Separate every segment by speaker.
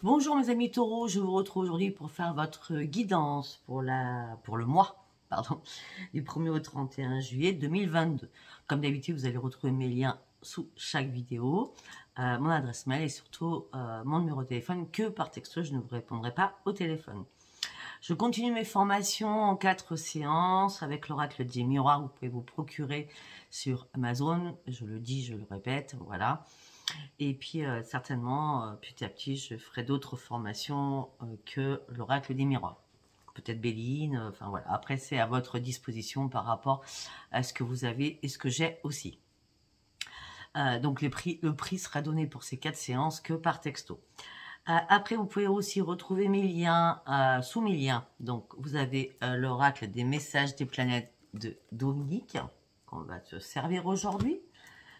Speaker 1: Bonjour mes amis taureaux, je vous retrouve aujourd'hui pour faire votre guidance pour le mois du 1er au 31 juillet 2022. Comme d'habitude, vous allez retrouver mes liens sous chaque vidéo, mon adresse mail et surtout mon numéro de téléphone que par texto, je ne vous répondrai pas au téléphone. Je continue mes formations en 4 séances avec l'oracle des miroirs. Vous pouvez vous procurer sur Amazon, je le dis, je le répète, voilà. Et puis certainement, petit à petit, je ferai d'autres formations que l'oracle des miroirs. Peut-être Béline, enfin voilà. Après, c'est à votre disposition par rapport à ce que vous avez et ce que j'ai aussi. Donc le prix sera donné pour ces 4 séances que par texto. Après, vous pouvez aussi retrouver mes liens sous mes liens. Donc, vous avez l'oracle des messages des planètes de Dominique, qu'on va se servir aujourd'hui,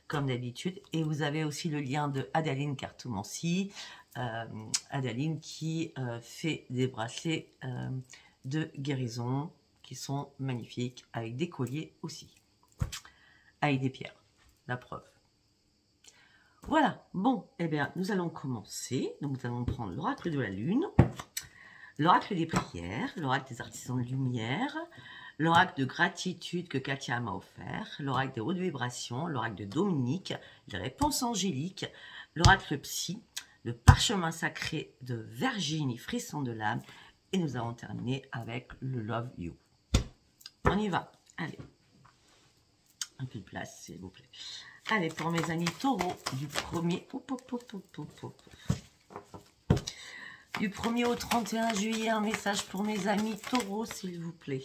Speaker 1: comme d'habitude. Et vous avez aussi le lien de Adaline Cartomancie, Adaline qui fait des bracelets de guérison qui sont magnifiques, avec des colliers aussi, avec des pierres, la preuve. Voilà, bon, eh bien, nous allons commencer. Donc, nous allons prendre l'oracle de la lune, l'oracle des prières, l'oracle des artisans de lumière, l'oracle de gratitude que Katia m'a offert, l'oracle des hautes vibrations, l'oracle de Dominique, les réponses angéliques, l'oracle psy, le parchemin sacré de Virginie, frisson de l'âme, et nous allons terminer avec le Love You. On y va, allez. Un peu de place, s'il vous plaît. Allez, pour mes amis taureaux, du 1er au 31 juillet, un message pour mes amis taureaux, s'il vous plaît.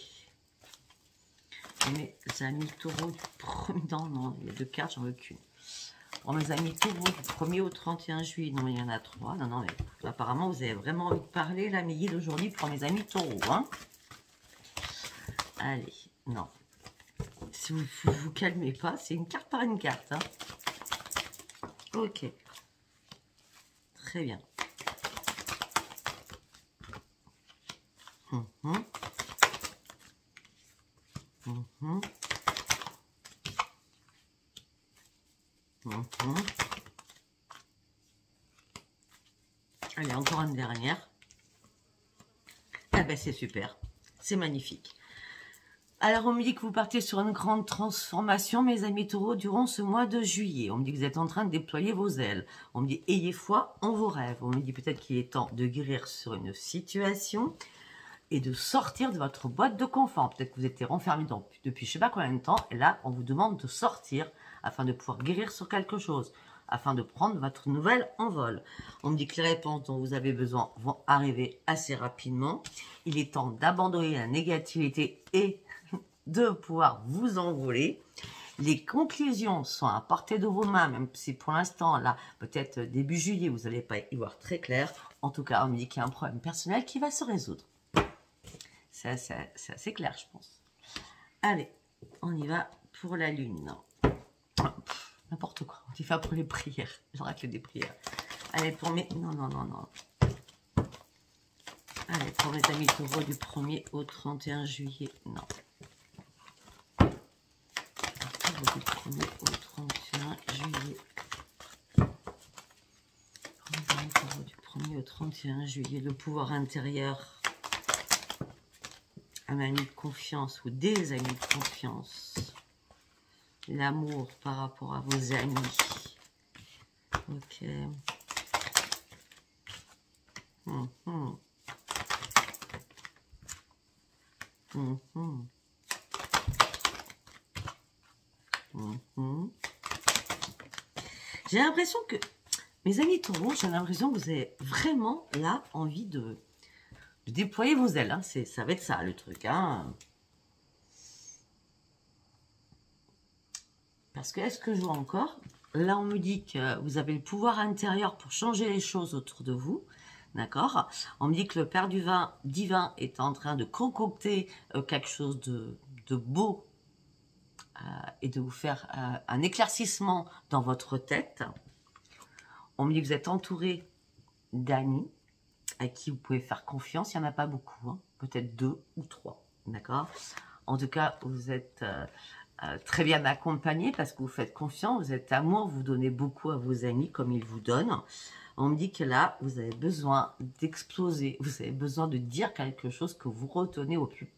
Speaker 1: Mes amis taureaux du 1er... Non, il y a 2 cartes, j'en veux qu'une. Pour mes amis taureaux du 1er au 31 juillet, non, il y en a 3. Non, mais apparemment, vous avez vraiment envie de parler, là, mes guides, aujourd'hui, pour mes amis taureaux, hein. Allez, non. Si vous ne vous calmez pas, c'est une carte par une carte. Hein. Ok. Très bien. Allez, encore une dernière. Ah ben c'est super. C'est magnifique. Alors, on me dit que vous partez sur une grande transformation, mes amis taureaux, durant ce mois de juillet. On me dit que vous êtes en train de déployer vos ailes. On me dit, ayez foi en vos rêves. On me dit peut-être qu'il est temps de guérir sur une situation et de sortir de votre boîte de confort. Peut-être que vous étiez renfermé depuis je ne sais pas combien de temps. Et là, on vous demande de sortir afin de pouvoir guérir sur quelque chose, afin de prendre votre nouvel envol. On me dit que les réponses dont vous avez besoin vont arriver assez rapidement. Il est temps d'abandonner la négativité et de pouvoir vous envoler. Les conclusions sont à portée de vos mains, même si pour l'instant, là, peut-être début juillet, vous n'allez pas y voir très clair. En tout cas, on me dit qu'il y a un problème personnel qui va se résoudre. C'est assez clair, je pense. Allez, on y va pour la lune. N'importe quoi, on y va pour les prières. L'oracle des prières. Allez, pour mes... Non. Allez, pour mes amis taureaux du 1er au 31 juillet, non. Du 1er au 31 juillet. Du 1er au 31 juillet, le pouvoir intérieur. Un ami de confiance ou des amis de confiance. L'amour par rapport à vos amis. Ok. J'ai l'impression que, mes amis taureaux, j'ai l'impression que vous avez vraiment là envie de déployer vos ailes. Hein. Ça va être ça le truc. Hein. Parce que, est-ce que je vois encore? Là, on me dit que vous avez le pouvoir intérieur pour changer les choses autour de vous. D'accord? On me dit que le Père divin est en train de concocter quelque chose de beau et de vous faire un éclaircissement dans votre tête. On me dit que vous êtes entouré d'amis à qui vous pouvez faire confiance. Il n'y en a pas beaucoup, hein. Peut-être 2 ou 3. D'accord? En tout cas, vous êtes très bien accompagné parce que vous faites confiance, vous êtes amour, vous donnez beaucoup à vos amis comme ils vous donnent. On me dit que là, vous avez besoin d'exploser. Vous avez besoin de dire quelque chose que vous retenez au plus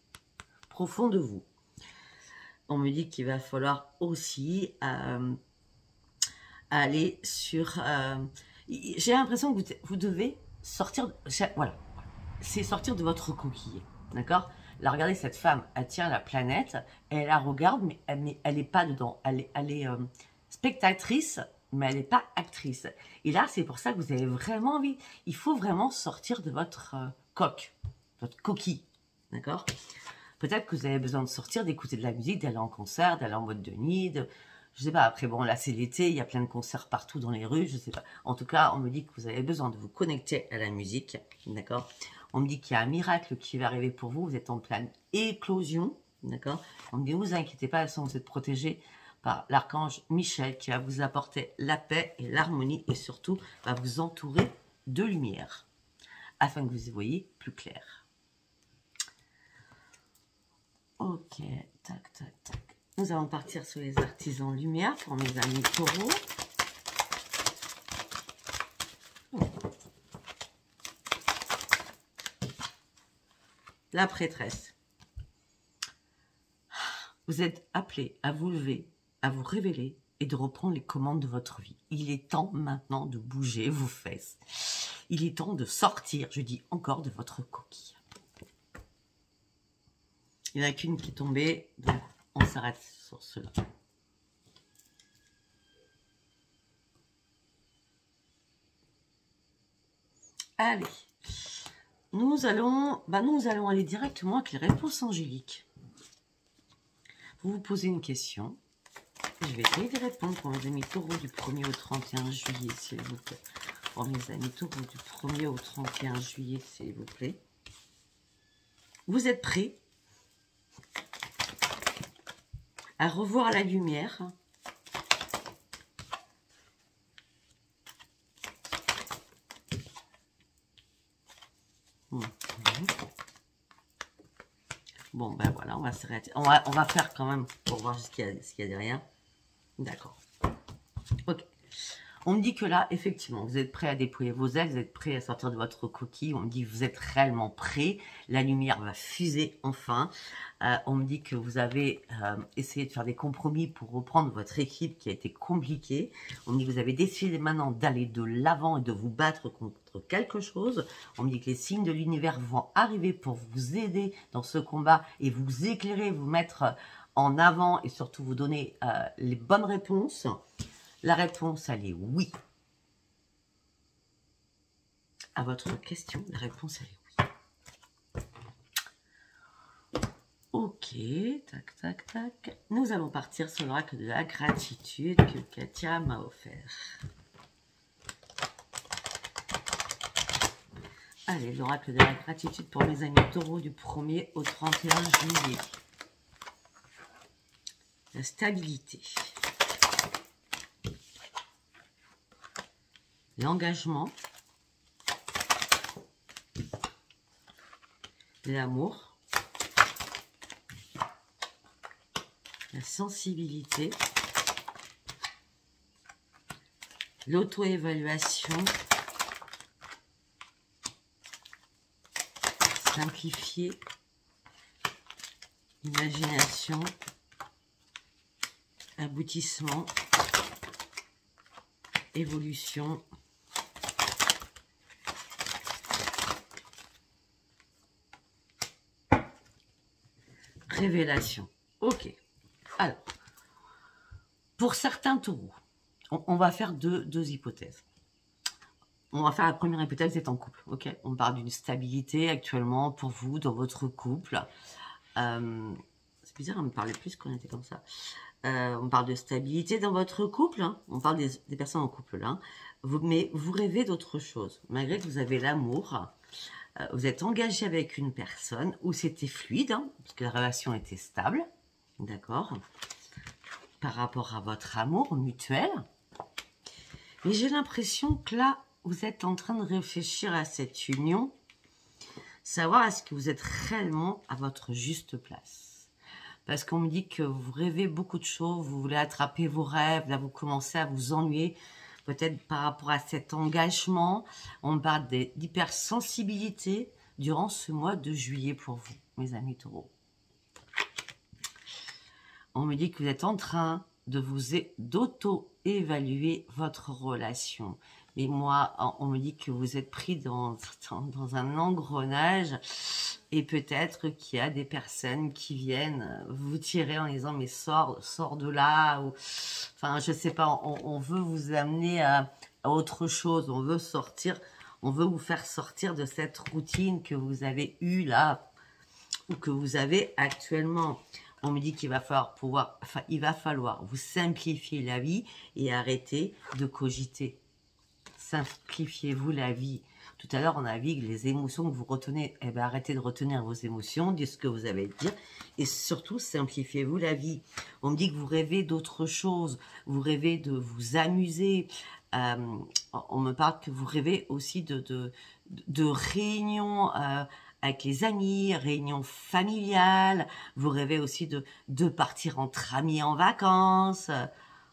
Speaker 1: profond de vous. On me dit qu'il va falloir aussi aller sur... j'ai l'impression que vous devez sortir... Voilà. C'est sortir de votre coquille. D'accord? Là, regardez, cette femme, elle tient la planète, elle la regarde, mais elle n'est pas dedans. Elle est spectatrice, mais elle n'est pas actrice. Et là, c'est pour ça que vous avez vraiment envie. Il faut vraiment sortir de votre votre coquille. D'accord? Peut-être que vous avez besoin de sortir, d'écouter de la musique, d'aller en concert, d'aller en boîte de nuit, je sais pas. Après, bon, là, c'est l'été, il y a plein de concerts partout dans les rues, je sais pas. En tout cas, on me dit que vous avez besoin de vous connecter à la musique, d'accord? On me dit qu'il y a un miracle qui va arriver pour vous, vous êtes en pleine éclosion, d'accord? On me dit, ne vous inquiétez pas, vous êtes protégés par l'archange Michel qui va vous apporter la paix et l'harmonie et surtout va vous entourer de lumière afin que vous y voyez plus clair. Ok, tac, tac, tac. Nous allons partir sur les artisans lumière pour mes amis taureaux. La prêtresse. Vous êtes appelés à vous lever, à vous révéler et de reprendre les commandes de votre vie. Il est temps maintenant de bouger vos fesses. Il est temps de sortir, je dis encore, de votre coquille. Il n'y en a qu'une qui est tombée, donc on s'arrête sur cela. Allez, nous allons aller directement avec les réponses angéliques. Vous vous posez une question. Je vais essayer de répondre pour mes amis taureaux du 1er au 31 juillet, s'il vous plaît. Pour mes amis taureaux du 1er au 31 juillet, s'il vous plaît. Vous êtes prêts à revoir la lumière? Bon, ben voilà, on va s'arrêter. On va faire quand même pour voir ce qu'il y a derrière. D'accord. Ok. On me dit que là, effectivement, vous êtes prêt à déployer vos ailes, vous êtes prêt à sortir de votre coquille. On me dit que vous êtes réellement prêt. La lumière va fuser enfin. On me dit que vous avez essayé de faire des compromis pour reprendre votre équipe qui a été compliquée. On me dit que vous avez décidé maintenant d'aller de l'avant et de vous battre contre quelque chose. On me dit que les signes de l'univers vont arriver pour vous aider dans ce combat et vous éclairer, vous mettre en avant et surtout vous donner les bonnes réponses. La réponse, elle est oui. À votre question, la réponse, elle est oui. Ok, tac, tac, tac. Nous allons partir sur l'oracle de la gratitude que Katia m'a offert. Allez, l'oracle de la gratitude pour mes amis taureaux du 1er au 31 juillet. La stabilité. L'engagement, l'amour, la sensibilité, l'auto-évaluation, simplifier, imagination, aboutissement, évolution, révélation. Ok. Alors, pour certains taureaux, on va faire deux hypothèses. On va faire la première hypothèse, vous êtes en couple. Ok. On parle d'une stabilité actuellement pour vous dans votre couple. C'est bizarre, on me parlait plus qu'on était comme ça. On parle de stabilité dans votre couple. Hein. On parle des personnes en couple là. Mais vous rêvez d'autre chose. Malgré que vous avez l'amour. Vous êtes engagé avec une personne où c'était fluide, hein, parce que la relation était stable, d'accord, par rapport à votre amour mutuel. Mais j'ai l'impression que là, vous êtes en train de réfléchir à cette union, savoir est-ce que vous êtes réellement à votre juste place. Parce qu'on me dit que vous rêvez beaucoup de choses, vous voulez attraper vos rêves, là vous commencez à vous ennuyer, peut-être par rapport à cet engagement, on parle d'hypersensibilité durant ce mois de juillet pour vous, mes amis taureaux. On me dit que vous êtes en train de d'auto-évaluer votre relation. Mais moi, on me dit que vous êtes pris dans un engrenage et peut-être qu'il y a des personnes qui viennent vous tirer en disant mais sors de là, ou enfin je sais pas, on veut vous amener à autre chose, on veut vous faire sortir de cette routine que vous avez eue là ou que vous avez actuellement. On me dit qu'il va falloir vous simplifier la vie et arrêter de cogiter. Simplifiez-vous la vie. Tout à l'heure, on a vu que les émotions que vous retenez, eh bien, arrêtez de retenir vos émotions, dites ce que vous avez à dire, et surtout, simplifiez-vous la vie. On me dit que vous rêvez d'autre chose, vous rêvez de vous amuser. On me parle que vous rêvez aussi de réunions avec les amis, réunions familiales. Vous rêvez aussi de partir entre amis en vacances,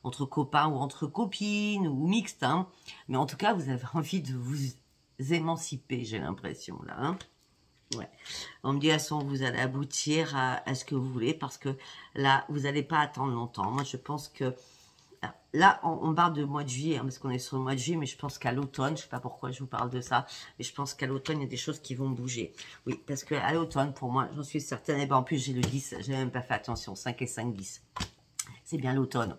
Speaker 1: entre copains ou entre copines, ou mixtes, hein. Mais en tout cas, vous avez envie de vous émanciper, j'ai l'impression, là, hein. Ouais. On me dit, à son, vous allez aboutir à ce que vous voulez, parce que là, vous n'allez pas attendre longtemps. Moi, je pense que, là, on parle de mois de juillet, hein, parce qu'on est sur le mois de juillet, mais je pense qu'à l'automne, je ne sais pas pourquoi je vous parle de ça, mais je pense qu'à l'automne, il y a des choses qui vont bouger. Oui, parce qu'à l'automne, pour moi, j'en suis certaine, et ben en plus, j'ai le 10, j'ai même pas fait attention, 5 et 5, 10. C'est bien l'automne.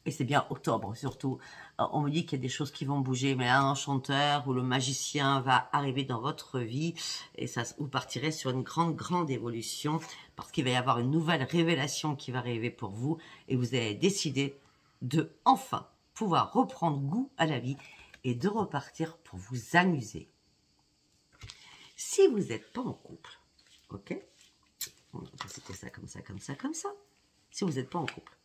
Speaker 1: Et c'est bien octobre, surtout. On me dit qu'il y a des choses qui vont bouger, mais un enchanteur ou le magicien va arriver dans votre vie et ça, vous partirez sur une grande évolution parce qu'il va y avoir une nouvelle révélation qui va arriver pour vous et vous allez décider de enfin pouvoir reprendre goût à la vie et de repartir pour vous amuser. Si vous n'êtes pas en couple, ok? On va citer ça comme ça, comme ça, comme ça. Si vous n'êtes pas en couple,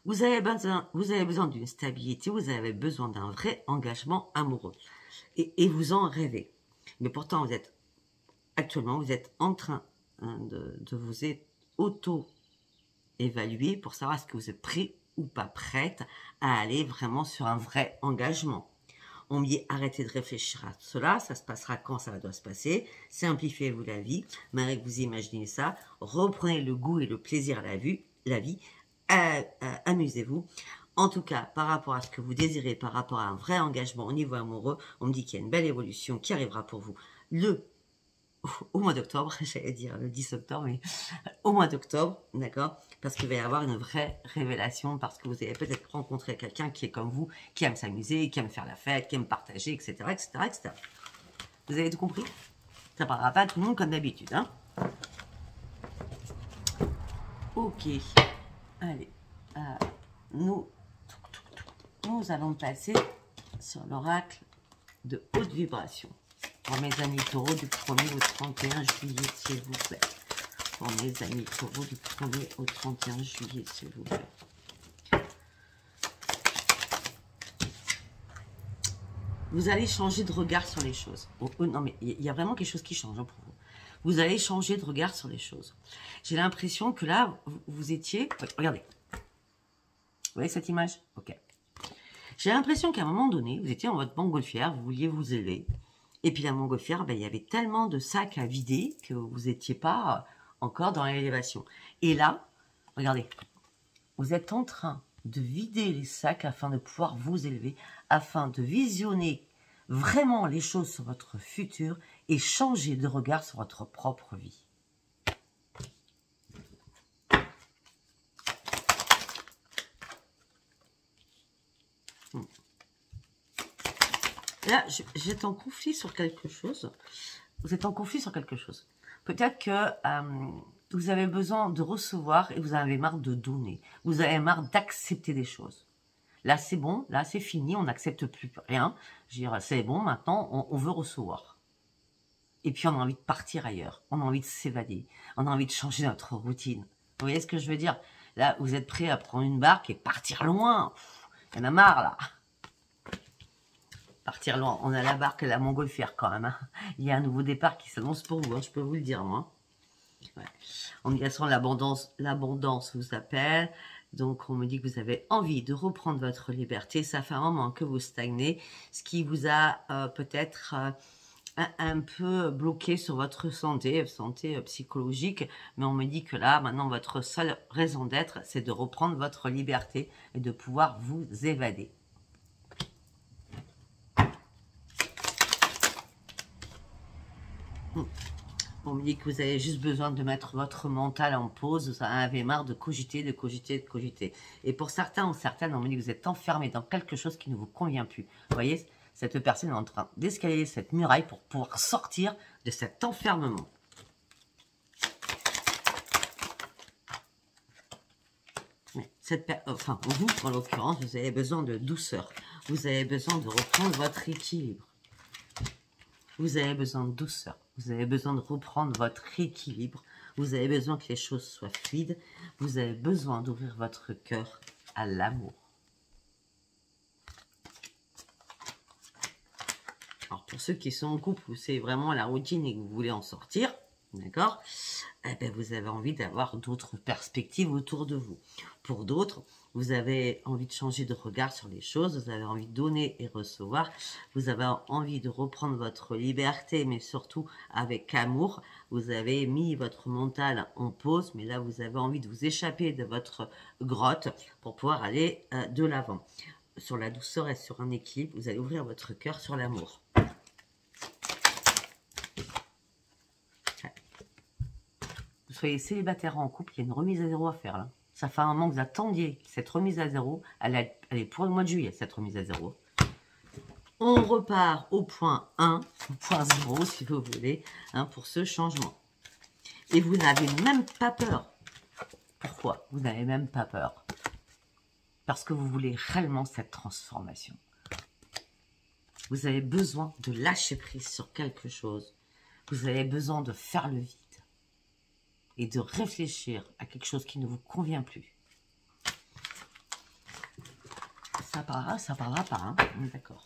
Speaker 1: vous avez besoin d'une stabilité, vous avez besoin d'un vrai engagement amoureux. Et vous en rêvez. Mais pourtant, actuellement, vous êtes en train de vous auto-évaluer pour savoir est-ce que vous êtes prêt ou pas prête à aller vraiment sur un vrai engagement. On me dit arrêtez de réfléchir à cela, ça se passera quand ça doit se passer, simplifiez-vous la vie, malgré que vous imaginez ça, reprenez le goût et le plaisir à la vie, amusez-vous. En tout cas, par rapport à ce que vous désirez, par rapport à un vrai engagement au niveau amoureux, on me dit qu'il y a une belle évolution qui arrivera pour vous au mois d'octobre, j'allais dire le 10 octobre, mais au mois d'octobre, d'accord? Parce qu'il va y avoir une vraie révélation, parce que vous allez peut-être rencontrer quelqu'un qui est comme vous, qui aime s'amuser, qui aime faire la fête, qui aime partager, etc., etc., etc. Vous avez tout compris? Ça ne parlera pas à tout le monde comme d'habitude, hein? Ok. Allez. Nous allons passer sur l'oracle de haute vibration. Pour mes amis taureaux du 1er au 31 juillet, s'il vous plaît. Pour mes amis taureaux du 1er au 31 juillet, s'il vous plaît. Vous allez changer de regard sur les choses. Non, mais il y a vraiment quelque chose qui change hein, pour vous. Vous allez changer de regard sur les choses. J'ai l'impression que là, vous étiez... Regardez. Vous voyez cette image? Ok. J'ai l'impression qu'à un moment donné, vous étiez en votre montgolfière, vous vouliez vous élever. Et puis la montgolfière, ben, il y avait tellement de sacs à vider que vous n'étiez pas encore dans l'élévation. Et là, regardez, vous êtes en train de vider les sacs afin de pouvoir vous élever, afin de visionner vraiment les choses sur votre futur et changer de regard sur votre propre vie. Là, vous êtes en conflit sur quelque chose. Vous êtes en conflit sur quelque chose. Peut-être que vous avez besoin de recevoir et vous avez marre de donner. Vous avez marre d'accepter des choses. Là, c'est bon. Là, c'est fini. On n'accepte plus rien. Je veux dire, c'est bon. Maintenant, on veut recevoir. Et puis, on a envie de partir ailleurs. On a envie de s'évader. On a envie de changer notre routine. Vous voyez ce que je veux dire? Là, vous êtes prêt à prendre une barque et partir loin. Il y en a marre, là. Partir loin. On a la barque, la montgolfière quand même. Hein. Il y a un nouveau départ qui s'annonce pour vous. Hein, je peux vous le dire, moi. Ouais. En négation, l'abondance vous appelle. Donc, on me dit que vous avez envie de reprendre votre liberté. Ça fait un moment que vous stagnez, ce qui vous a peut-être un peu bloqué sur votre santé psychologique. Mais on me dit que là, maintenant, votre seule raison d'être, c'est de reprendre votre liberté et de pouvoir vous évader. On me dit que vous avez juste besoin de mettre votre mental en pause. Vous en avez marre de cogiter, de cogiter, de cogiter. Et pour certains ou certaines, on me dit que vous êtes enfermé dans quelque chose qui ne vous convient plus. Vous voyez, cette personne est en train d'escalader cette muraille pour pouvoir sortir de cet enfermement. Enfin, vous, en l'occurrence, vous avez besoin de douceur. Vous avez besoin de reprendre votre équilibre. Vous avez besoin de douceur. Vous avez besoin de reprendre votre équilibre. Vous avez besoin que les choses soient fluides. Vous avez besoin d'ouvrir votre cœur à l'amour. Alors, pour ceux qui sont en couple, où c'est vraiment la routine et que vous voulez en sortir, d'accord, eh bien, vous avez envie d'avoir d'autres perspectives autour de vous. Pour d'autres, vous avez envie de changer de regard sur les choses, vous avez envie de donner et recevoir, vous avez envie de reprendre votre liberté, mais surtout avec amour. Vous avez mis votre mental en pause, mais là, vous avez envie de vous échapper de votre grotte pour pouvoir aller de l'avant. Sur la douceur et sur un équilibre, vous allez ouvrir votre cœur sur l'amour. Vous soyez célibataire en couple, il y a une remise à zéro à faire là. Ça fait un moment que vous attendiez cette remise à zéro. Elle est pour le mois de juillet, cette remise à zéro. On repart au point 1, au point 0 si vous voulez, hein, pour ce changement. Et vous n'avez même pas peur. Pourquoi? Vous n'avez même pas peur. Parce que vous voulez réellement cette transformation. Vous avez besoin de lâcher prise sur quelque chose. Vous avez besoin de faire le vide. Et de réfléchir à quelque chose qui ne vous convient plus. Ça parlera pas, hein. D'accord.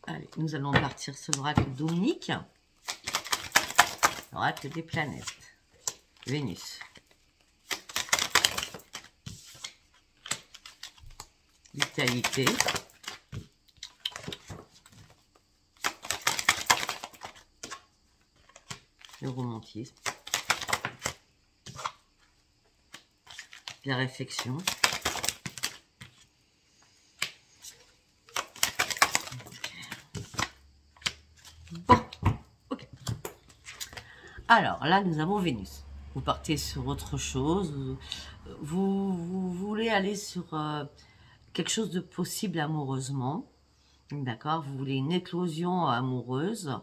Speaker 1: Allez, nous allons partir sur l'oracle Dominique. L'oracle des planètes. Vénus. Vitalité. Le romantisme, la réflexion, bon, ok. Alors là, nous avons Vénus. Vous partez sur autre chose, vous voulez aller sur quelque chose de possible amoureusement. D'accord, vous voulez une éclosion amoureuse,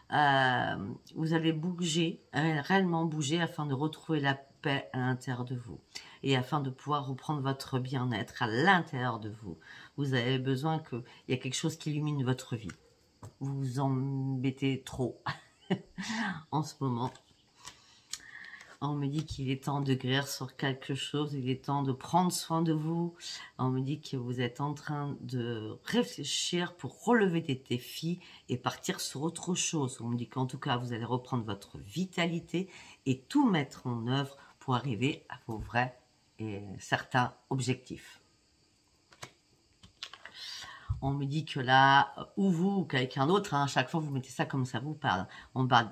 Speaker 1: vous allez bouger, réellement bouger afin de retrouver la paix à l'intérieur de vous et afin de pouvoir reprendre votre bien-être à l'intérieur de vous. Vous avez besoin qu'il y ait quelque chose qui illumine votre vie. Vous vous embêtez trop en ce moment. On me dit qu'il est temps de guérir sur quelque chose, il est temps de prendre soin de vous. On me dit que vous êtes en train de réfléchir pour relever des défis et partir sur autre chose. On me dit qu'en tout cas, vous allez reprendre votre vitalité et tout mettre en œuvre pour arriver à vos vrais et certains objectifs. On me dit que là, ou vous, ou quelqu'un d'autre, hein, à chaque fois vous mettez ça comme ça vous parle. On parle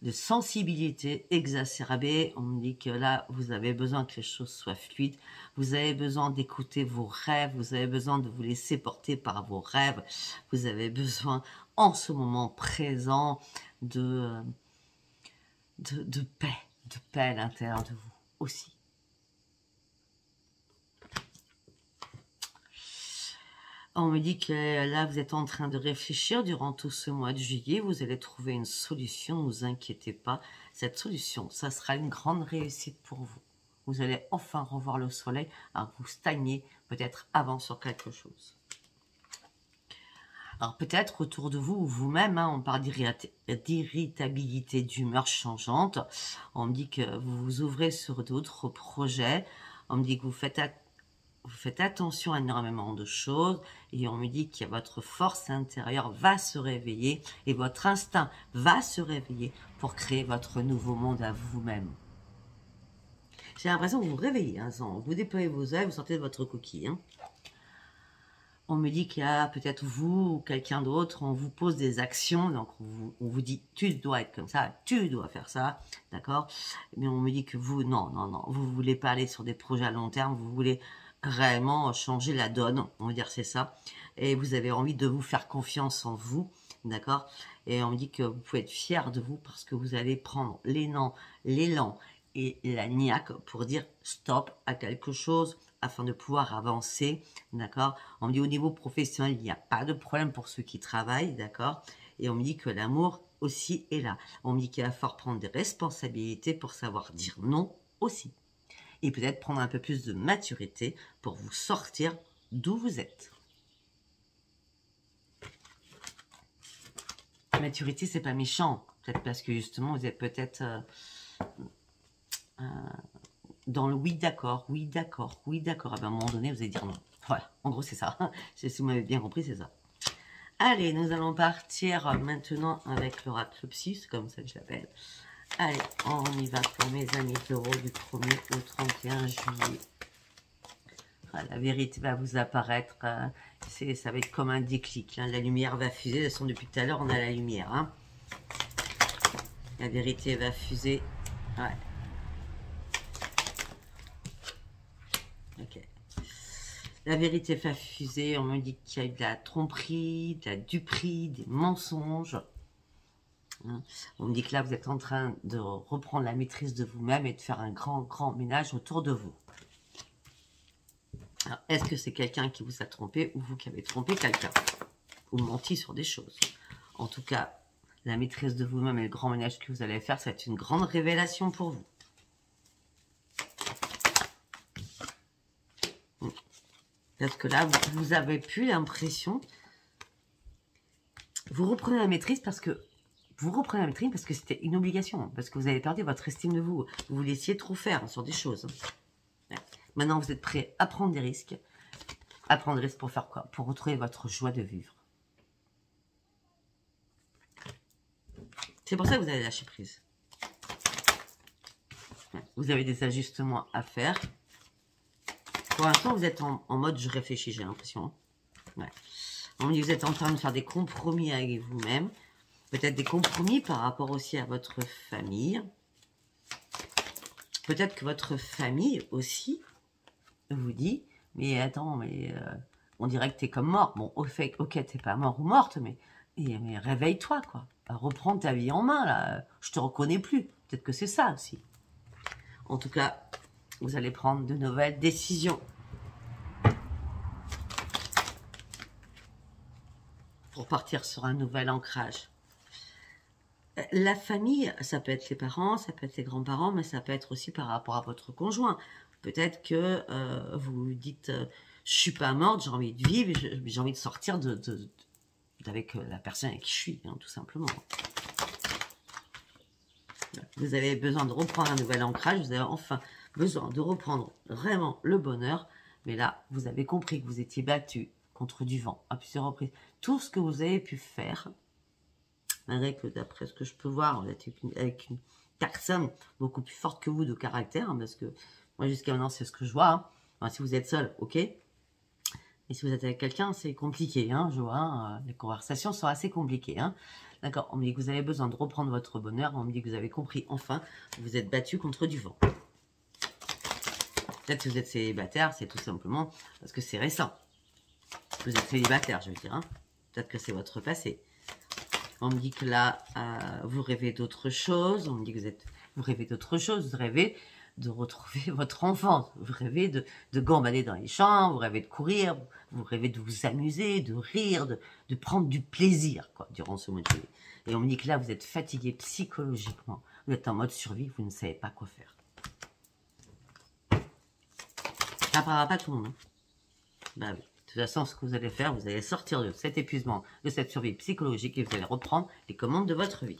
Speaker 1: de sensibilité exacerbée. On me dit que là, vous avez besoin que les choses soient fluides. Vous avez besoin d'écouter vos rêves. Vous avez besoin de vous laisser porter par vos rêves. Vous avez besoin, en ce moment présent, de paix à l'intérieur de vous aussi. On me dit que là, vous êtes en train de réfléchir durant tout ce mois de juillet. Vous allez trouver une solution, ne vous inquiétez pas. Cette solution, ça sera une grande réussite pour vous. Vous allez enfin revoir le soleil, alors vous stagnez peut-être avant sur quelque chose. Alors peut-être autour de vous ou vous-même, hein, on parle d'irritabilité, d'humeur changeante. On me dit que vous vous ouvrez sur d'autres projets. On me dit que vous faites attention à énormément de choses et on me dit que votre force intérieure va se réveiller et votre instinct va se réveiller pour créer votre nouveau monde à vous-même. J'ai l'impression que vous vous réveillez, hein, vous déployez vos ailes, vous sortez de votre coquille. Hein. On me dit qu'il y a peut-être vous ou quelqu'un d'autre, on vous pose des actions, donc on vous dit tu dois être comme ça, tu dois faire ça, d'accord? Mais on me dit que vous, non, vous voulez pas aller sur des projets à long terme, vous voulez réellement changer la donne, on va dire c'est ça, et vous avez envie de vous faire confiance en vous, d'accord? Et on me dit que vous pouvez être fier de vous parce que vous allez prendre l'élan et la niaque pour dire stop à quelque chose, afin de pouvoir avancer, d'accord? On me dit au niveau professionnel, il n'y a pas de problème pour ceux qui travaillent, d'accord? Et on me dit que l'amour aussi est là. On me dit qu'il va falloir prendre des responsabilités pour savoir dire non aussi. Et peut-être prendre un peu plus de maturité pour vous sortir d'où vous êtes. Maturité, c'est pas méchant. Peut-être parce que justement, vous êtes peut-être... dans le oui d'accord, oui d'accord, oui d'accord. À un moment donné, vous allez dire non. Voilà, en gros, c'est ça. Si vous m'avez bien compris, c'est ça. Allez, nous allons partir maintenant avec l'oracle psy, c'est comme ça que je l'appelle. Allez, on y va pour mes amis taureaux du 1er au 31 juillet. La vérité va vous apparaître. Ça va être comme un déclic. Hein. La lumière va fuser. De toute façon, depuis tout à l'heure, on a la lumière. Hein. La vérité va fuser. Ouais. Ok. La vérité va fuser. On me dit qu'il y a eu de la tromperie, de la duperie, des mensonges. Hein. On me dit que là, vous êtes en train de reprendre la maîtrise de vous-même et de faire un grand ménage autour de vous. Est-ce que c'est quelqu'un qui vous a trompé ou vous qui avez trompé quelqu'un ou menti sur des choses? En tout cas, la maîtrise de vous-même et le grand ménage que vous allez faire, c'est une grande révélation pour vous. Parce que là, vous avez plus l'impression... Vous reprenez la maîtrise parce que... c'était une obligation. Parce que vous avez perdu votre estime de vous. Vous vous laissiez trop faire sur des choses. Maintenant, vous êtes prêt à prendre des risques. À prendre des risques pour faire quoi? Pour retrouver votre joie de vivre. C'est pour ça que vous allez lâcher prise. Vous avez des ajustements à faire. Pour l'instant, vous êtes en mode je réfléchis, j'ai l'impression. Ouais. On dit que vous êtes en train de faire des compromis avec vous-même. Peut-être des compromis par rapport aussi à votre famille. Peut-être que votre famille aussi vous dit, mais attends, mais on dirait que t'es comme mort. Bon, au fait, ok, t'es pas mort ou morte, mais réveille-toi, quoi. Reprends ta vie en main, là. Je te reconnais plus. Peut-être que c'est ça aussi. En tout cas, vous allez prendre de nouvelles décisions. Pour partir sur un nouvel ancrage. La famille, ça peut être les parents, ça peut être les grands-parents, mais ça peut être aussi par rapport à votre conjoint. Peut-être que vous dites, je suis pas morte, j'ai envie de vivre, j'ai envie de sortir avec la personne avec qui je suis, hein, tout simplement. Vous avez besoin de reprendre un nouvel ancrage, vous avez enfin besoin de reprendre vraiment le bonheur, mais là, vous avez compris que vous étiez battu contre du vent à plusieurs reprises. Tout ce que vous avez pu faire, malgré que d'après ce que je peux voir, vous êtes avec une personne beaucoup plus forte que vous de caractère, hein, parce que moi jusqu'à maintenant c'est ce que je vois. Hein. Enfin, si vous êtes seul, ok. Et si vous êtes avec quelqu'un, c'est compliqué. Hein, je vois, hein, les conversations sont assez compliquées. Hein. D'accord, on me dit que vous avez besoin de reprendre votre bonheur. On me dit que vous avez compris enfin, vous êtes battu contre du vent. Peut-être que vous êtes célibataire, c'est tout simplement parce que c'est récent. Vous êtes célibataire, je veux dire. Hein. Peut-être que c'est votre passé. On me dit que là, vous rêvez d'autre chose. On me dit que vous rêvez d'autre chose. Vous rêvez de retrouver votre enfance. Vous rêvez de gambader dans les champs. Vous rêvez de courir. Vous rêvez de vous amuser, de rire, de prendre du plaisir quoi, durant ce mois de juillet. Et on me dit que là, vous êtes fatigué psychologiquement. Vous êtes en mode survie. Vous ne savez pas quoi faire. Ça parlera pas tout le monde. Hein. Bah oui. De toute façon, ce que vous allez faire, vous allez sortir de cet épuisement, de cette survie psychologique et vous allez reprendre les commandes de votre vie.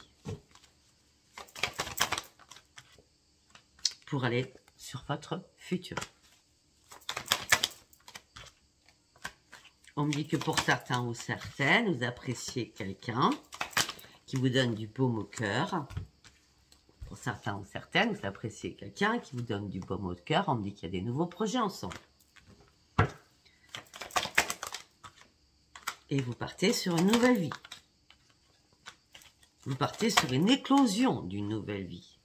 Speaker 1: Pour aller sur votre futur. On me dit que pour certains ou certaines, vous appréciez quelqu'un qui vous donne du baume au cœur. Pour certains ou certaines, vous appréciez quelqu'un qui vous donne du baume au cœur. On me dit qu'il y a des nouveaux projets ensemble. Et vous partez sur une nouvelle vie. Vous partez sur une éclosion d'une nouvelle vie.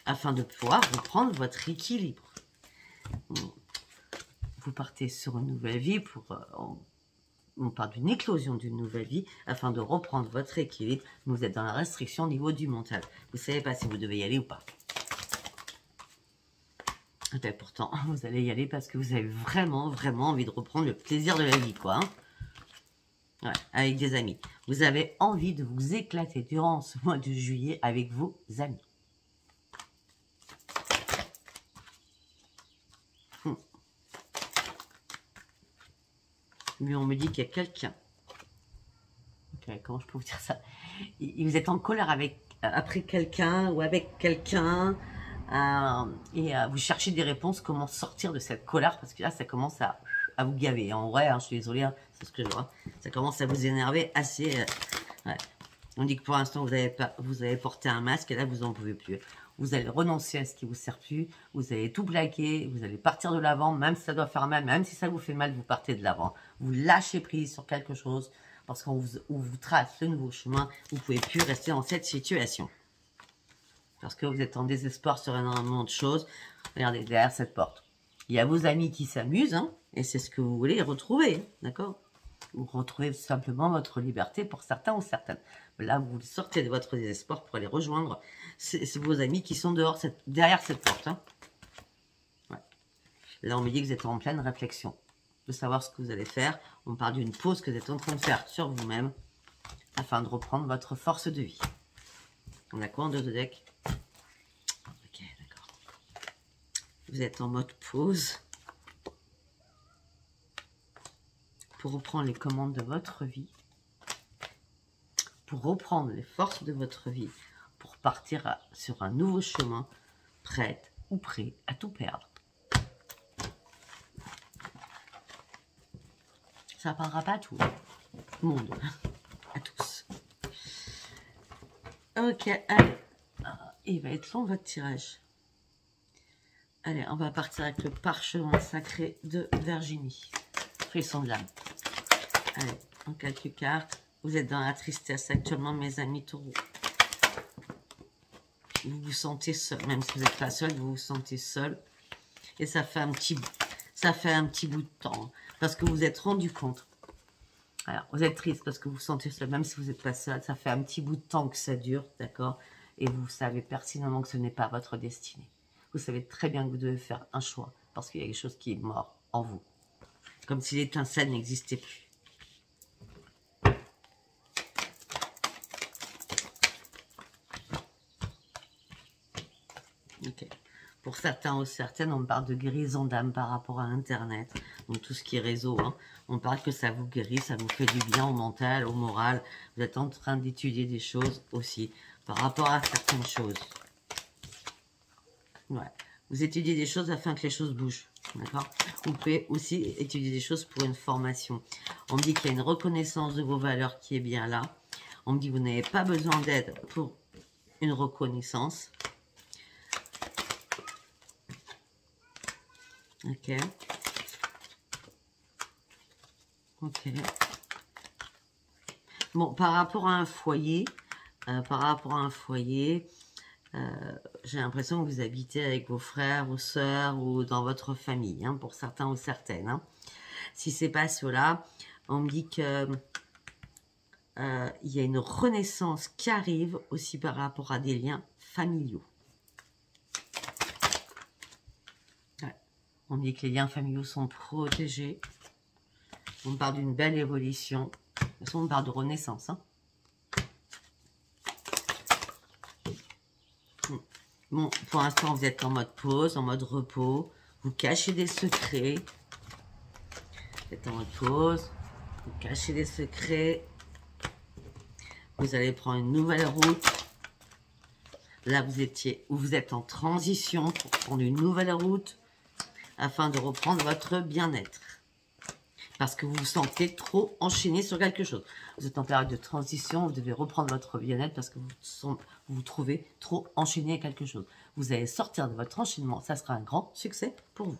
Speaker 1: Afin de pouvoir reprendre votre équilibre. Vous partez sur une nouvelle vie pour... on parle d'une éclosion d'une nouvelle vie afin de reprendre votre équilibre. Vous êtes dans la restriction au niveau du mental. Vous ne savez pas si vous devez y aller ou pas. Et pourtant, vous allez y aller parce que vous avez vraiment, vraiment envie de reprendre le plaisir de la vie, quoi. Hein. Ouais, avec des amis. Vous avez envie de vous éclater durant ce mois de juillet avec vos amis. Mais on me dit qu'il y a quelqu'un. Okay, comment je peux vous dire ça? Vous êtes en colère avec, après quelqu'un ou avec quelqu'un et vous cherchez des réponses, comment sortir de cette colère, parce que là, ça commence à vous gaver. En vrai, hein, je suis désolée, hein, c'est ce que je vois. Ça commence à vous énerver assez... ouais. On dit que pour l'instant, vous avez porté un masque et là, vous n'en pouvez plus. Vous allez renoncer à ce qui vous sert plus, vous allez tout plaquer, vous allez partir de l'avant, même si ça doit faire mal, même si ça vous fait mal, vous partez de l'avant. Vous lâchez prise sur quelque chose, parce qu'on vous trace le nouveau chemin, vous ne pouvez plus rester dans cette situation. Parce que vous êtes en désespoir sur énormément de choses. Regardez, derrière cette porte. Il y a vos amis qui s'amusent, hein, et c'est ce que vous voulez retrouver, d'accord? Vous retrouvez simplement votre liberté pour certains ou certaines. Là, vous sortez de votre désespoir pour aller rejoindre vos amis qui sont dehors, derrière cette porte. Hein. Ouais. Là, on me dit que vous êtes en pleine réflexion de savoir ce que vous allez faire. On parle d'une pause que vous êtes en train de faire sur vous-même afin de reprendre votre force de vie. On a quoi en deux de deck? Ok, d'accord. Vous êtes en mode pause pour reprendre les commandes de votre vie, pour reprendre les forces de votre vie, pour partir sur un nouveau chemin, prête ou prêt à tout perdre. Ça ne parlera pas à tout le monde, à tous. Ok, allez. Il va être long votre tirage. Allez, on va partir avec le parchemin sacré de Virginie. Frisson de l'âme. Allez, en quelques cartes. Vous êtes dans la tristesse actuellement, mes amis taureaux. Vous vous sentez seul. Même si vous n'êtes pas seul, vous vous sentez seul. Et ça fait un petit bout de temps. Parce que vous vous êtes rendu compte. Alors, vous êtes triste parce que vous vous sentez seul. Même si vous n'êtes pas seul, ça fait un petit bout de temps que ça dure. D'accord? Et vous savez pertinemment que ce n'est pas votre destinée. Vous savez très bien que vous devez faire un choix. Parce qu'il y a quelque chose qui est mort en vous. Comme si l'étincelle n'existait plus. Ok. Pour certains ou certaines, on parle de guérison d'âme par rapport à Internet. Donc tout ce qui est réseau, hein. On parle que ça vous guérit, ça vous fait du bien au mental, au moral. Vous êtes en train d'étudier des choses aussi par rapport à certaines choses. Ouais. Vous étudiez des choses afin que les choses bougent. D'accord? Vous pouvez aussi étudier des choses pour une formation. On me dit qu'il y a une reconnaissance de vos valeurs qui est bien là. On me dit que vous n'avez pas besoin d'aide pour une reconnaissance. Ok. Ok. Bon, par rapport à un foyer, j'ai l'impression que vous habitez avec vos frères, vos sœurs ou dans votre famille, hein, pour certains ou certaines. Hein. Si c'est pas cela, on me dit que il y a une renaissance qui arrive aussi par rapport à des liens familiaux. Ouais. On me dit que les liens familiaux sont protégés. On parle d'une belle évolution. De toute façon, on parle de renaissance. Hein. Bon, pour l'instant, vous êtes en mode pause, en mode repos. Vous cachez des secrets. Vous êtes en mode pause. Vous cachez des secrets. Vous allez prendre une nouvelle route. Là, vous êtes en transition pour prendre une nouvelle route afin de reprendre votre bien-être. Parce que vous vous sentez trop enchaîné sur quelque chose. Vous êtes en période de transition, vous devez reprendre votre bien-être parce que vous vous trouvez trop enchaîné à quelque chose. Vous allez sortir de votre enchaînement, ça sera un grand succès pour vous.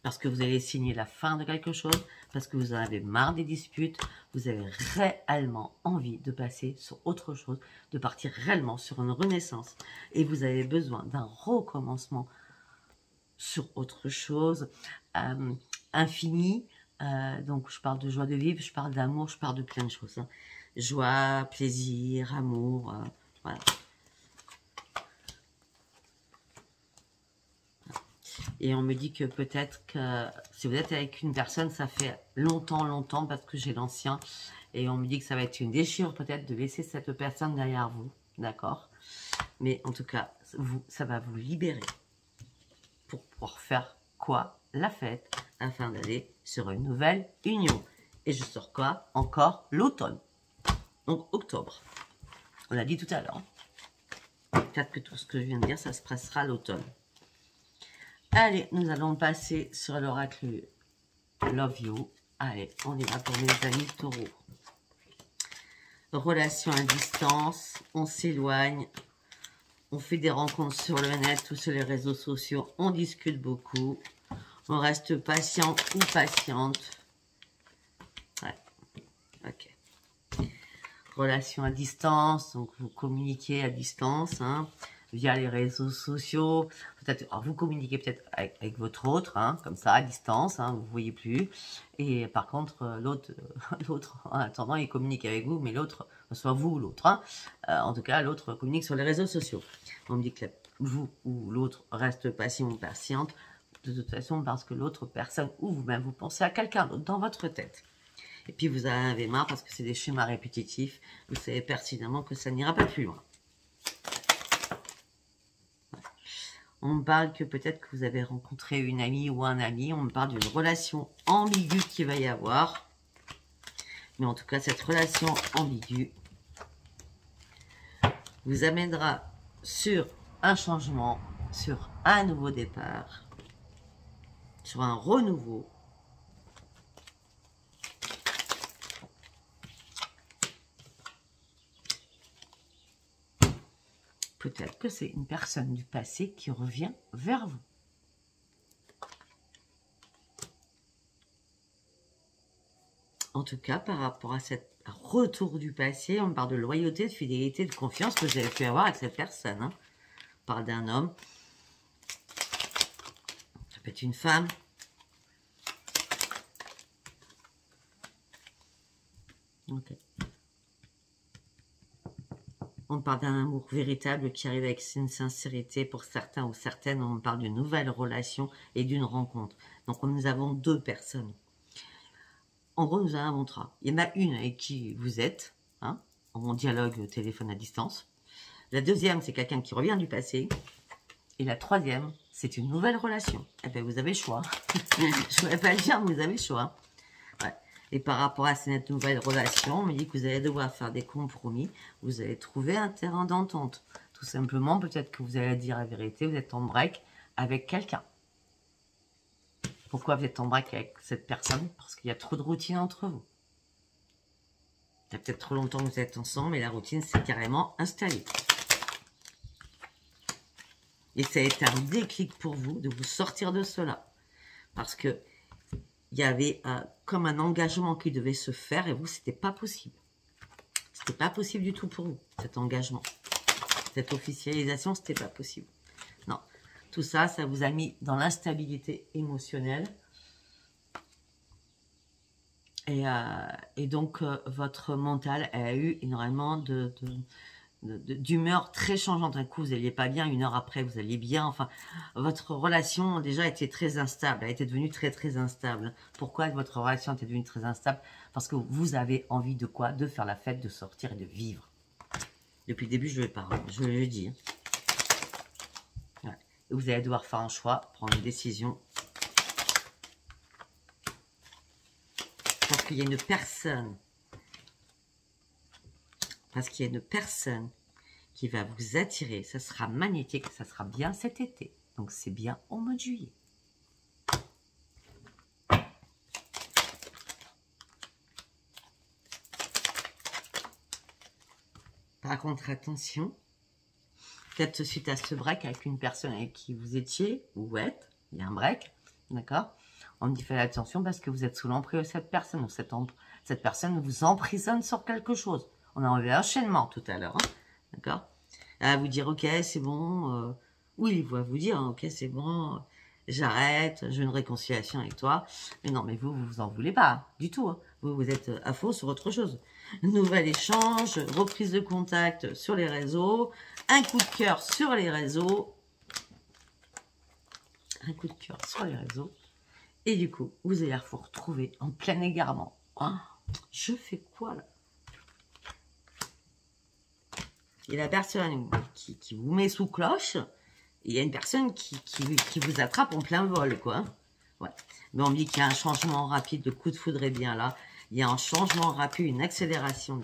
Speaker 1: Parce que vous allez signer la fin de quelque chose, parce que vous en avez marre des disputes, vous avez réellement envie de passer sur autre chose, de partir réellement sur une renaissance. Et vous avez besoin d'un recommencement sur autre chose, infini. Donc je parle de joie de vivre, je parle d'amour, je parle de plein de choses. Hein. Joie, plaisir, amour, voilà. Et on me dit que peut-être que si vous êtes avec une personne, ça fait longtemps, parce que j'ai l'ancien. Et on me dit que ça va être une déchirure peut-être de laisser cette personne derrière vous. D'accord? Mais en tout cas, ça va vous libérer. Pour pouvoir faire quoi? La fête, afin d'aller sur une nouvelle union. Et je sors quoi? Encore l'automne. Donc octobre. On l'a dit tout à l'heure. Peut-être que tout ce que je viens de dire, ça se passera à l'automne. Allez, nous allons passer sur l'oracle Love You. Allez, on y va pour mes amis taureaux. Relation à distance, on s'éloigne. On fait des rencontres sur le net ou sur les réseaux sociaux. On discute beaucoup. On reste patient ou patiente. Ouais. Ok. Relation à distance. Donc, vous communiquez à distance. Hein, via les réseaux sociaux. Peut-être, vous communiquez peut-être avec votre autre. Hein, comme ça, à distance. Hein, vous ne voyez plus. Et par contre, l'autre, en attendant, il communique avec vous. Mais l'autre, soit vous ou l'autre. Hein, en tout cas, l'autre communique sur les réseaux sociaux. On me dit que vous ou l'autre reste patient ou patiente, de toute façon, parce que l'autre personne ou vous-même, vous pensez à quelqu'un d'autre dans votre tête. Et puis vous en avez marre parce que c'est des schémas répétitifs. Vous savez pertinemment que ça n'ira pas plus loin. On me parle que peut-être que vous avez rencontré une amie ou un ami. On me parle d'une relation ambiguë qu'il va y avoir. Mais en tout cas, cette relation ambiguë vous amènera sur un changement, sur un nouveau départ, sur un renouveau. Peut-être que c'est une personne du passé qui revient vers vous. En tout cas, par rapport à cet retour du passé, on parle de loyauté, de fidélité, de confiance que vous avez pu avoir avec cette personne. Hein. On parle d'un homme. Ça peut être une femme. Ok. On parle d'un amour véritable qui arrive avec une sincérité pour certains ou certaines. On parle d'une nouvelle relation et d'une rencontre. Donc, nous avons deux personnes. En gros, nous avons un contrat. Il y en a une avec qui vous êtes, hein, en dialogue au téléphone à distance. La deuxième, c'est quelqu'un qui revient du passé. Et la troisième, c'est une nouvelle relation. Eh bien, vous avez le choix. Je ne vais pas le dire, mais vous avez le choix. Ouais. Et par rapport à cette nouvelle relation, on me dit que vous allez devoir faire des compromis. Vous allez trouver un terrain d'entente. Tout simplement, peut-être que vous allez dire la vérité, vous êtes en break avec quelqu'un. Pourquoi vous êtes en break avec cette personne? Parce qu'il y a trop de routine entre vous. Il y a peut-être trop longtemps que vous êtes ensemble et la routine s'est carrément installée. Et ça a été un déclic pour vous de vous sortir de cela. Parce que il y avait comme un engagement qui devait se faire et vous, c'était pas possible. C'était pas possible du tout pour vous, cet engagement. Cette officialisation, c'était pas possible. Non. Tout ça, ça vous a mis dans l'instabilité émotionnelle. Et donc, votre mental a eu énormément d'humeur très changeante. Un coup, vous n'alliez pas bien, une heure après, vous alliez bien. Enfin, votre relation, déjà, était très instable. Elle était devenue très, très instable. Pourquoi votre relation était devenue très instable? Parce que vous avez envie de quoi? De faire la fête, de sortir et de vivre. Depuis le début, je le parle, je le dis. Ouais. Et vous allez devoir faire un choix, prendre une décision. Parce qu'il y a une personne. Parce qu'il y a une personne qui va vous attirer. Ça sera magnétique, ça sera bien cet été. Donc c'est bien au mois de juillet. Par contre, attention. Peut-être suite à ce break avec une personne avec qui vous étiez, ou êtes, il y a un break, d'accord? On me dit faites attention parce que vous êtes sous l'emprise de cette personne. Ou cette personne vous emprisonne sur quelque chose. On a enlevé l'enchaînement tout à l'heure, hein, d'accord? Elle va vous dire ok, c'est bon. Oui, il va vous dire ok, c'est bon. J'arrête, je veux une réconciliation avec toi. Mais non, mais vous en voulez pas du tout. Hein. Vous êtes à faux sur autre chose. Nouvel échange, reprise de contact sur les réseaux, un coup de cœur sur les réseaux. Un coup de cœur sur les réseaux. Et du coup, vous allez vous retrouver en plein égarement. Hein, je fais quoi là? Il y a la personne qui vous met sous cloche. Il y a une personne qui vous attrape en plein vol, quoi. Ouais. Mais on me dit qu'il y a un changement rapide, le coup de foudre est bien là. Il y a un changement rapide, une accélération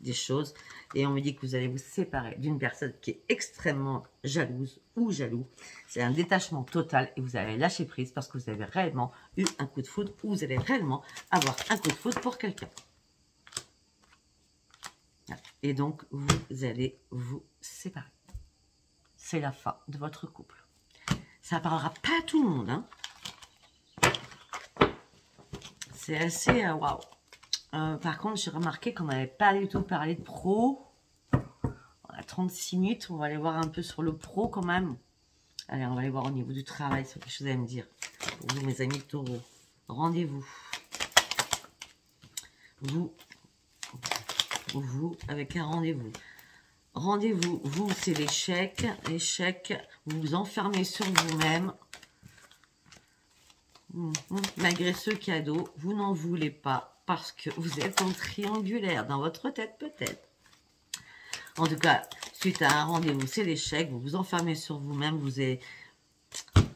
Speaker 1: des choses. Et on me dit que vous allez vous séparer d'une personne qui est extrêmement jalouse ou jaloux. C'est un détachement total et vous allez lâcher prise parce que vous avez réellement eu un coup de foudre ou vous allez réellement avoir un coup de foudre pour quelqu'un. Et donc, vous allez vous séparer. C'est la fin de votre couple. Ça ne parlera pas à tout le monde. Hein. C'est assez... waouh. Par contre, j'ai remarqué qu'on n'avait pas du tout parlé de pro. On a 36 minutes. On va aller voir un peu sur le pro quand même. Allez, on va aller voir au niveau du travail. C'est quelque chose à me dire. Pour vous, mes amis taureaux. Rendez-vous. Vous, avec un rendez-vous. Rendez-vous, vous, c'est l'échec. L'échec, vous vous enfermez sur vous-même. Malgré ce cadeau, vous n'en voulez pas parce que vous êtes en triangulaire dans votre tête peut-être. En tout cas, suite à un rendez-vous, c'est l'échec. Vous vous enfermez sur vous-même. Vous êtes...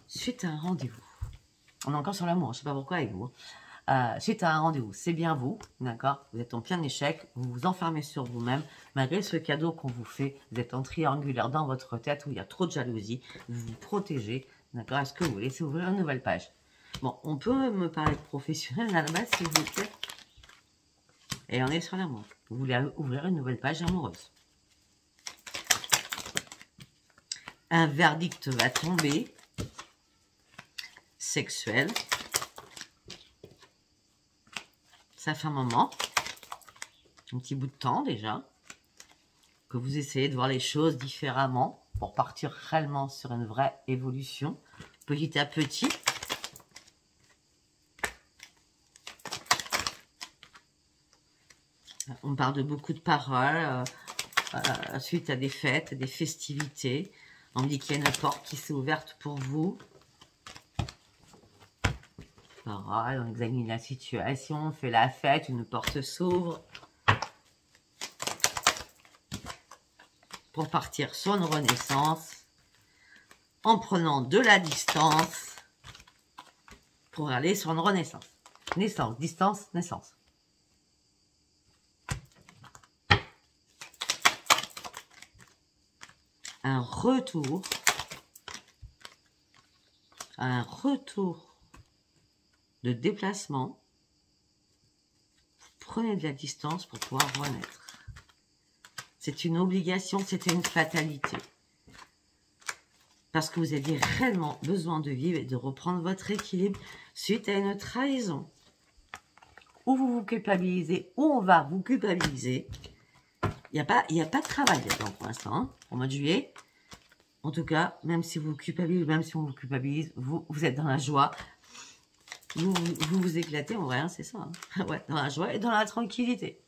Speaker 1: Suite à un rendez-vous. On est encore sur l'amour, je ne sais pas pourquoi avec vous. Suite à un rendez-vous, c'est bien vous, d'accord? Vous êtes en plein échec, vous vous enfermez sur vous-même. Malgré ce cadeau qu'on vous fait, vous êtes en triangulaire dans votre tête où il y a trop de jalousie. Vous vous protégez, d'accord? Est-ce que vous laissez ouvrir une nouvelle page? Bon, on peut me parler de professionnel à la base, s'il vous plaît. Et on est sur l'amour. Vous voulez ouvrir une nouvelle page amoureuse. Un verdict va tomber. Sexuel. Ça fait un moment, un petit bout de temps déjà, que vous essayez de voir les choses différemment pour partir réellement sur une vraie évolution, petit à petit. On parle de beaucoup de paroles suite à des fêtes, des festivités. On me dit qu'il y a une porte qui s'est ouverte pour vous. Pareil, on examine la situation, on fait la fête, une porte s'ouvre. Pour partir sur une renaissance, en prenant de la distance, pour aller sur une renaissance. Naissance, distance, naissance. Un retour de déplacement, vous prenez de la distance pour pouvoir renaître. C'est une obligation, c'était une fatalité. Parce que vous aviez réellement besoin de vivre et de reprendre votre équilibre suite à une trahison. Ou vous vous culpabilisez, ou on va vous culpabiliser. Il n'y a pas de travail là-dedans pour l'instant, hein, au mois de juillet. En tout cas, même si vous culpabilisez, même si on vous culpabilise, vous êtes dans la joie. Vous vous éclatez en vrai, hein, c'est ça. Hein. Ouais, dans la joie et dans la tranquillité.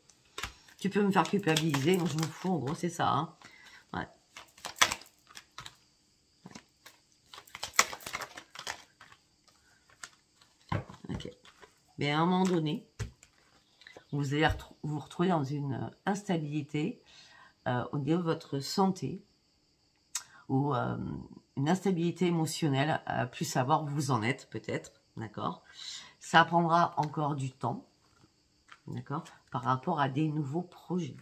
Speaker 1: Tu peux me faire culpabiliser, je m'en fous, en gros, c'est ça. Hein. Ouais. Ok. Mais à un moment donné, vous allez vous retrouver dans une instabilité au niveau de votre santé ou une instabilité émotionnelle, plus savoir où vous en êtes peut-être. D'accord? Ça prendra encore du temps, d'accord? Par rapport à des nouveaux projets.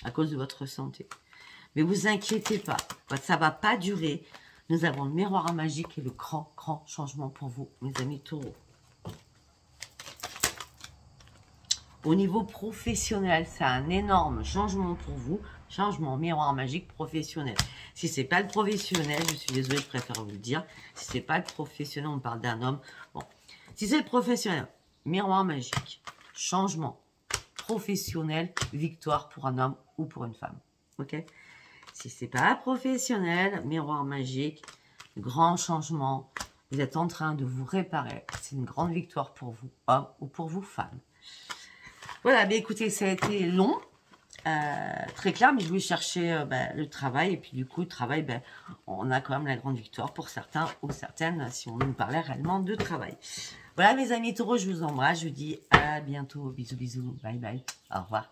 Speaker 1: À cause de votre santé. Mais vous inquiétez pas, ça ne va pas durer. Nous avons le miroir magique et le grand changement pour vous, mes amis taureaux. Au niveau professionnel, c'est un énorme changement pour vous. Changement miroir magique professionnel. Si c'est pas le professionnel, je suis désolée, je préfère vous le dire. Si c'est pas le professionnel, on parle d'un homme. Bon, si c'est le professionnel, miroir magique, changement professionnel, victoire pour un homme ou pour une femme. Ok? Si c'est pas professionnel, miroir magique, grand changement, vous êtes en train de vous réparer. C'est une grande victoire pour vous, homme ou pour vous, femme. Voilà, mais écoutez, ça a été long, très clair, mais je voulais chercher le travail. Et puis du coup, le travail, on a quand même la grande victoire pour certains ou certaines, si on nous parlait réellement de travail. Voilà, mes amis taureaux, je vous embrasse. Je vous dis à bientôt. Bisous, bisous. Bye, bye. Au revoir.